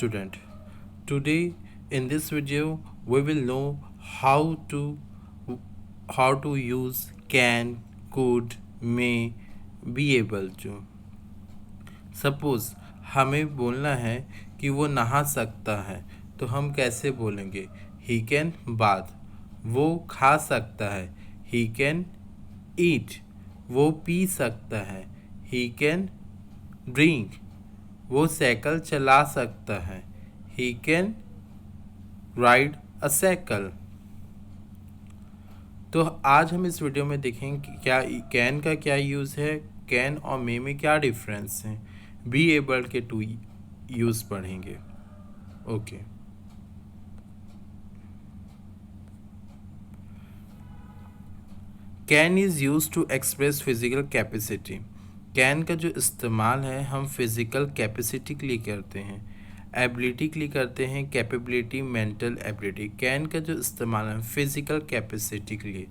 student. Today in this video we will know how to use can, could, may, be able to. Suppose हमें बोलना है कि वो नहा सकता है तो हम कैसे बोलेंगे? He can bath. वो खा सकता है, ही कैन ईट. वो पी सकता है, ही कैन ड्रिंक. वो साइकिल चला सकता है, he can ride a cycle. तो आज हम इस वीडियो में देखेंगे कि क्या कैन का क्या यूज़ है, कैन और मे में क्या डिफरेंस है. बी एबल के टू यूज़ पढ़ेंगे. Okay. Can is use to express physical capacity. Can का जो इस्तेमाल है हम फिज़िकल कैपेसिटी के लिए करते हैं, एबिलिटी के लिए करते हैं, कैपेबिलिटी, मेंटल एबिलिटी. कैन का जो इस्तेमाल है फिज़िकल कैपेसिटी के लिए.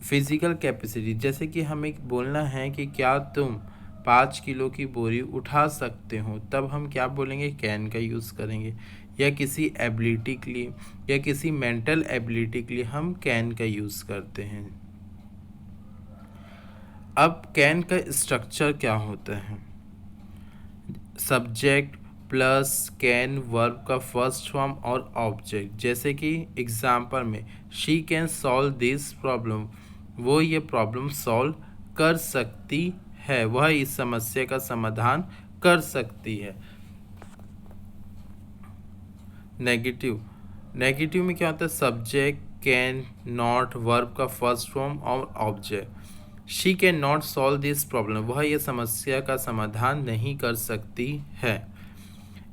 फिज़िकल कैपेसिटी जैसे कि हमें बोलना है कि क्या तुम 5 किलो की बोरी उठा सकते हो, तब हम क्या बोलेंगे? कैन का यूज़ करेंगे. या किसी एबिलिटी के लिए या किसी मेंटल एबिलिटी के लिए हम कैन का यूज़ करते हैं. अब कैन का स्ट्रक्चर क्या होता है? सब्जेक्ट प्लस कैन वर्ब का फर्स्ट फॉर्म और ऑब्जेक्ट. जैसे कि एग्जाम्पल में she can solve this problem, वो ये प्रॉब्लम सॉल्व कर सकती है, वह इस समस्या का समाधान कर सकती है. नेगेटिव में क्या होता है? सब्जेक्ट कैन नॉट वर्ब का फर्स्ट फॉर्म और object. She can not solve this problem, वह यह समस्या का समाधान नहीं कर सकती है.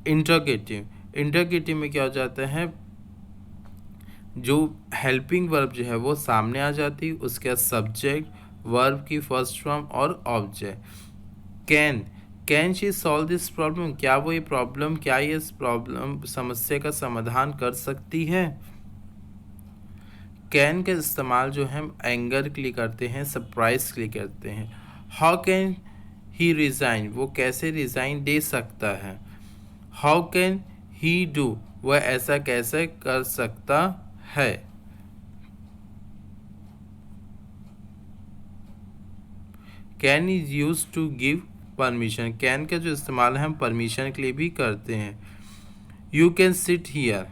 इंटरगेटिव में क्या हो जाता है? जो हेल्पिंग वर्ब जो है वो सामने आ जाती है, उसके बाद सब्जेक्ट, वर्ब की फर्स्ट फॉर्म और object. Can she solve this problem, क्या वो ये प्रॉब्लम, क्या ये इस प्रॉब्लम समस्या का समाधान कर सकती है. कैन का इस्तेमाल जो है एंगर के लिए करते हैं, सरप्राइज के लिए करते हैं. हाउ कैन ही रिज़ाइन, वो कैसे रिज़ाइन दे सकता है. हाउ कैन ही डू, वह ऐसा कैसे कर सकता है. Can is use to give permission. Can का जो इस्तेमाल है हम परमिशन के लिए भी करते हैं. यू कैन सिट हियर,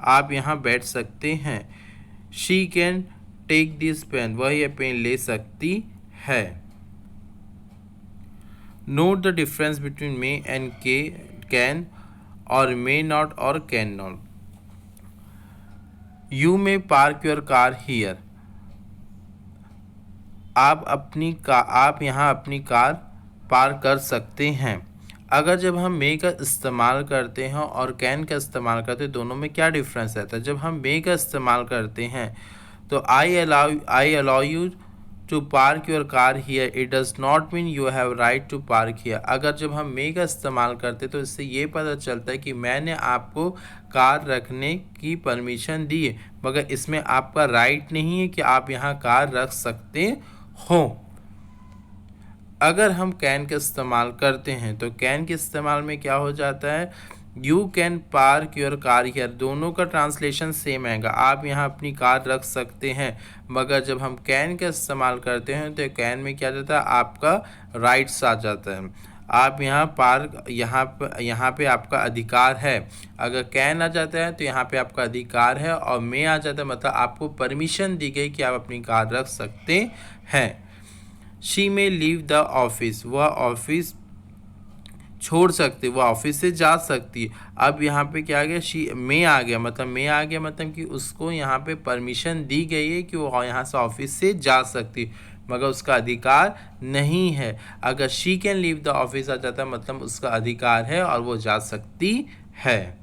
आप यहाँ बैठ सकते हैं. She can take this pen, वह यह पेन ले सकती है. Note the difference between may and can और मे नॉट और can not. You may park your car here, आप यहाँ अपनी कार पार्क कर सकते हैं. अगर जब हम मे का इस्तेमाल करते हैं और कैन का इस्तेमाल करते हैं, दोनों में क्या डिफरेंस रहता है? जब हम मे का इस्तेमाल करते हैं तो I allow you to park your car here, it does not mean you have right to park here. अगर जब हम मे का इस्तेमाल करते तो इससे ये पता चलता है कि मैंने आपको कार रखने की परमिशन दी है, मगर इसमें आपका राइट नहीं है कि आप यहाँ कार रख सकते हो. अगर हम कैन का इस्तेमाल करते हैं तो कैन के इस्तेमाल में क्या हो जाता है? You can park your car here, दोनों का ट्रांसलेशन सेम आएगा, आप यहाँ अपनी कार रख सकते हैं. मगर जब हम कैन का इस्तेमाल करते हैं तो कैन में क्या जाता है? आपका राइट्स आ जाता है. आप यहाँ पे आपका अधिकार है. अगर कैन आ जाता है तो यहाँ पे आपका अधिकार है, और मे आ जाता है मतलब आपको परमिशन दी गई कि आप अपनी कार रख सकते हैं. शी में लीव द ऑफिस, वह ऑफिस छोड़ सकती, वह ऑफिस से जा सकती है. अब यहाँ पे क्या आ गया? शी में आ गया, मतलब कि उसको यहाँ पे परमिशन दी गई है कि वो यहाँ से ऑफिस से जा सकती, मगर उसका अधिकार नहीं है. अगर she can leave the office आ जाता है मतलब उसका अधिकार है और वो जा सकती है.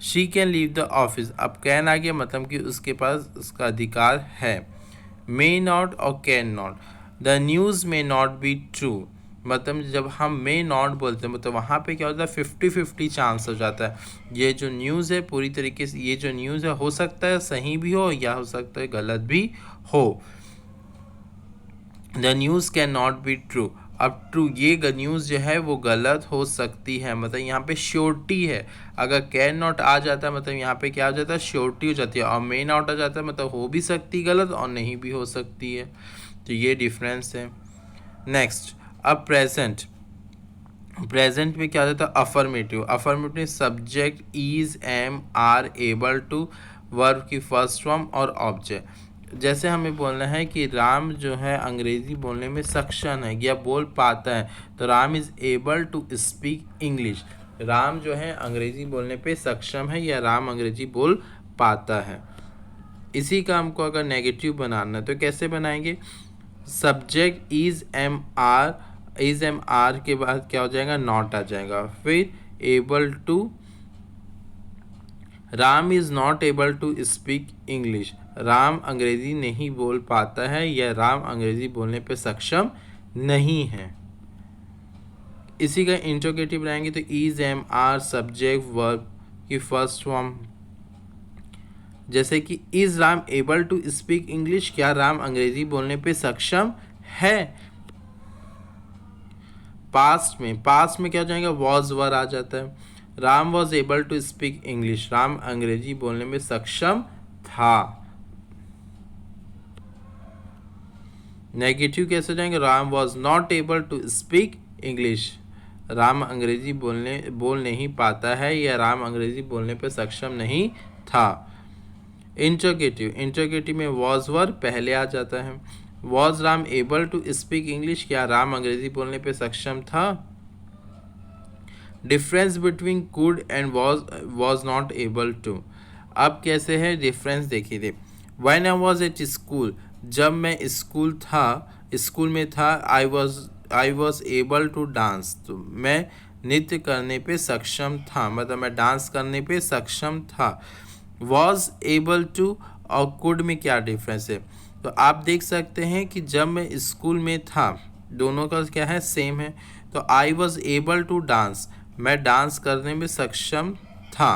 She can leave the office, अब कैन आ गया मतलब कि उसके पास उसका अधिकार है. मे नॉट और can not. The news may not be true, मतलब जब हम मे नॉट बोलते हैं मतलब वहाँ पे क्या होता है? 50-50 चांस हो जाता है. ये जो न्यूज़ है पूरी तरीके से, ये जो न्यूज़ है हो सकता है सही भी हो या हो सकता है गलत भी हो. The news can not be true. अब ट्रू, ये न्यूज़ जो है वो गलत हो सकती है, मतलब यहाँ पे श्योरिटी है। अगर कैन नॉट आ जाता है मतलब यहाँ पे क्या हो जाता है, श्योरिटी हो जाती है। और मे नॉट आ जाता है मतलब हो भी सकती गलत और नहीं भी हो सकती है। तो ये डिफरेंस है। नेक्स्ट, अब प्रेजेंट। प्रेजेंट में क्या हो जाता है, affirmative. Affirmative subject is, am, are, able to, verb की फर्स्ट फॉर्म और ऑब्जेक्ट। जैसे हमें बोलना है कि राम जो है अंग्रेज़ी बोलने में सक्षम है या बोल पाता है, तो Ram is able to speak English. Ram जो है अंग्रेज़ी बोलने पे सक्षम है या राम अंग्रेज़ी बोल पाता है। इसी का हमको अगर नेगेटिव बनाना है तो कैसे बनाएंगे, subject is, am, are, is am are के बाद क्या हो जाएगा, नॉट आ जाएगा। फिर able to, Ram is not able to speak English. Ram अंग्रेज़ी नहीं बोल पाता है या राम अंग्रेज़ी बोलने पे सक्षम नहीं है। इसी का इंट्रोगेटिव रहेंगे तो is, am, are, subject, verb की फर्स्ट फॉर्म। जैसे कि is Ram able to speak English, क्या राम अंग्रेज़ी बोलने पे सक्षम है। पास्ट में क्या हो जाएगा, वॉज वर आ जाता है। Ram was able to speak English, Ram अंग्रेजी बोलने में सक्षम था। नेगेटिव कैसे जाएंगे, Ram was not able to speak English, Ram अंग्रेजी बोल नहीं पाता है या राम अंग्रेजी बोलने पर सक्षम नहीं था। इंट्रोगेटिव में वॉज वर पहले आ जाता है। Was Ram able to speak English, क्या राम अंग्रेजी बोलने पे सक्षम था। Difference between could and was not able to. अब कैसे है डिफरेंस देखिए। When I was at school, जब मैं स्कूल में था, I was able to dance, तो मैं नृत्य करने पे सक्षम था, मतलब मैं डांस करने पे सक्षम था। वॉज एबल टू और कुड में क्या डिफरेंस है, तो आप देख सकते हैं कि जब मैं स्कूल में था, दोनों का क्या है, सेम है। तो I was able to dance, मैं डांस करने में सक्षम था।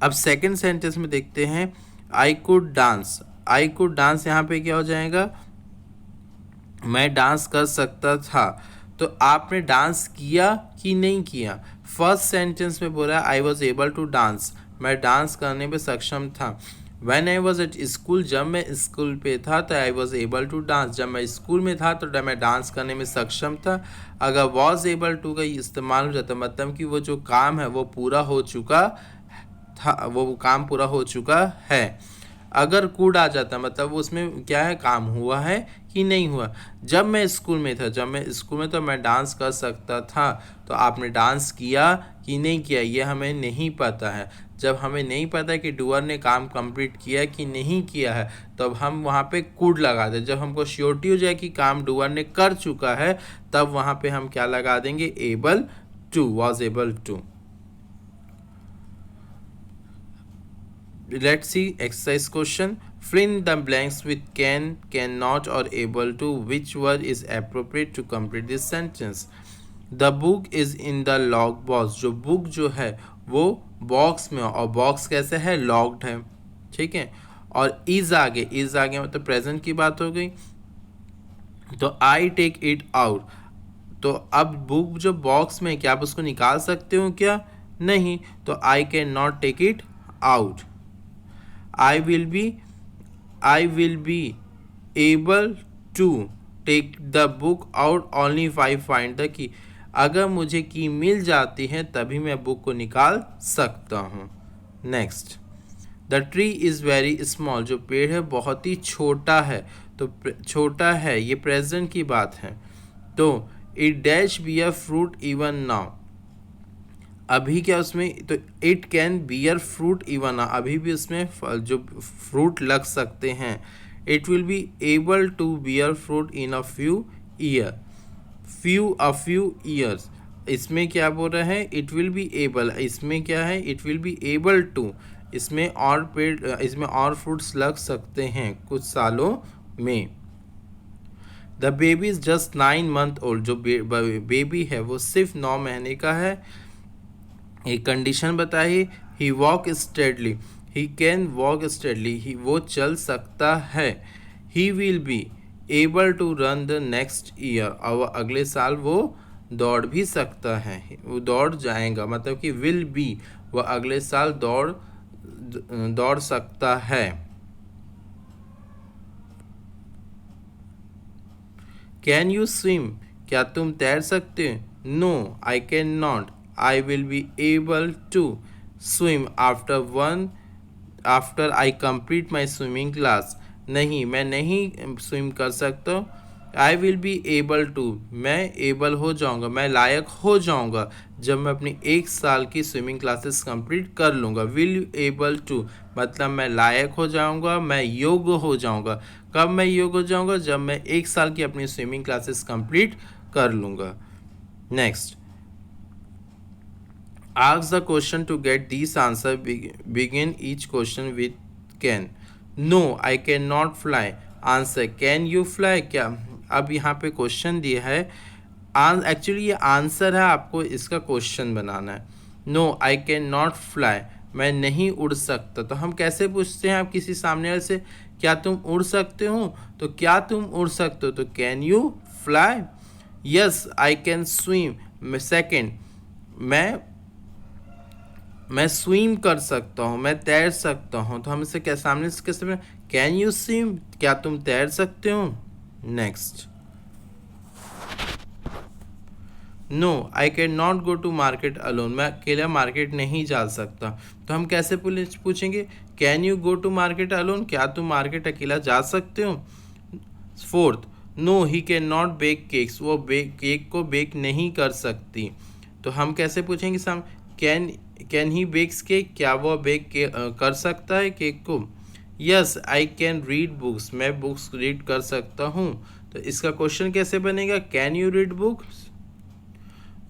अब सेकंड सेंटेंस में देखते हैं, आई कुड डांस यहाँ पे क्या हो जाएगा, मैं डांस कर सकता था। तो आपने डांस किया कि नहीं किया। फर्स्ट सेंटेंस में बोला I was able to dance, मैं डांस करने में सक्षम था। When I was at school, जब मैं स्कूल पे था तो I was able to dance, जब मैं स्कूल में था तो मैं डांस करने में सक्षम था। अगर वॉज एबल टू का इस्तेमाल हो जाता मतलब कि वो जो काम है वो पूरा हो चुका था, वो काम पूरा हो चुका है। अगर कुड आ जाता मतलब उसमें क्या है, काम हुआ है कि नहीं हुआ। जब मैं स्कूल में तो मैं डांस कर सकता था, तो आपने डांस किया कि नहीं किया ये हमें नहीं पता है। जब हमें नहीं पता है कि डूअर ने काम कंप्लीट किया कि नहीं किया है, तब हम वहाँ पे कुड लगा दें। जब हमको श्योरिटी हो जाए कि काम डूअर ने कर चुका है, तब वहाँ पे हम क्या लगा देंगे, able to, was able to. Let's see exercise question. Fill in the blanks with can, cannot or able to. Which word is appropriate to complete this sentence? The book is in the lock box. जो book जो है वो box में, और box कैसे है, locked है, ठीक है। और इज आगे मतलब प्रेजेंट की बात हो गई। तो आई टेक इट आउट, तो अब बुक जो बॉक्स में, क्या आप उसको निकाल सकते हो क्या, नहीं। तो I can not take it out. I will be able to take the book out only if I find the key. अगर मुझे की मिल जाती है तभी मैं बुक को निकाल सकता हूँ। Next, the tree is very small, जो पेड़ है बहुत ही छोटा है। तो छोटा है ये प्रेजेंट की बात है। तो it dash be a fruit even now, अभी क्या उसमें, तो it can bear fruit even, अभी भी उसमें जो फ्रूट लग सकते हैं। It will be able to bear fruit in a few years, इसमें क्या बोल रहा है, इट विल बी एबल, इसमें क्या है, it will be able to, इसमें और फ्रूट्स लग सकते हैं कुछ सालों में। The baby is just 9 months old, जो बेबी है वो सिर्फ 9 महीने का है। एक कंडीशन बताइए, he walk steadily, he can walk steadily, he वो चल सकता है। He will be able to run the next year, और अगले साल वो दौड़ भी सकता है, वो दौड़ जाएगा, मतलब कि विल बी, वह अगले साल दौड़ सकता है। कैन यू स्विम, क्या तुम तैर सकते हो? No I can not, I will be able to swim after I complete my swimming class, नहीं मैं नहीं स्विम कर सकता। I will be able to, मैं एबल हो जाऊंगा, मैं लायक हो जाऊंगा जब मैं अपनी 1 साल की स्विमिंग क्लासेस कंप्लीट कर लूँगा। विल यू एबल टू मतलब मैं लायक हो जाऊंगा, मैं योग्य हो जाऊंगा। कब मैं योग्य हो जाऊंगा? जब मैं 1 साल की अपनी स्विमिंग क्लासेस कंप्लीट कर लूँगा। Next, ask the question to get these answer. Begin each question with can. No I cannot fly, answer can you fly, क्या? अब यहाँ पे क्वेश्चन दिया है, एक्चुअली ये आंसर है, आपको इसका क्वेश्चन बनाना है। No I can not fly, मैं नहीं उड़ सकता। तो हम कैसे पूछते हैं आप किसी सामने वाले से, क्या तुम उड़ सकते हो? तो क्या तुम उड़ सकते हो, तो can you fly. Yes I can swim, second मैं स्विम कर सकता हूँ, मैं तैर सकता हूँ। तो हम इसे क्या सामने से कैसे, कैन यू स्विम, क्या तुम तैर सकते हो? Next, no I can not go to market alone, मैं अकेला मार्केट नहीं जा सकता। तो हम कैसे पूछेंगे, can you go to market alone, क्या तुम मार्केट अकेला जा सकते हो? Fourth, no he can not bake cakes, वो केक को बेक नहीं कर सकती। तो हम कैसे पूछेंगे कैन ही बेक्स केक, क्या वो कर सकता है केक को? Yes I can read books, मैं बुक्स रीड कर सकता हूँ। तो इसका क्वेश्चन कैसे बनेगा, can you read books?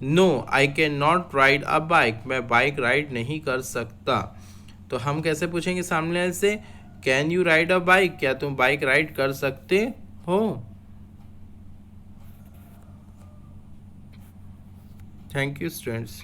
No I can not ride a bike, मैं बाइक राइड नहीं कर सकता। तो हम कैसे पूछेंगे सामने वाले से, can you ride a bike, क्या तुम बाइक राइड कर सकते हो? Thank you students.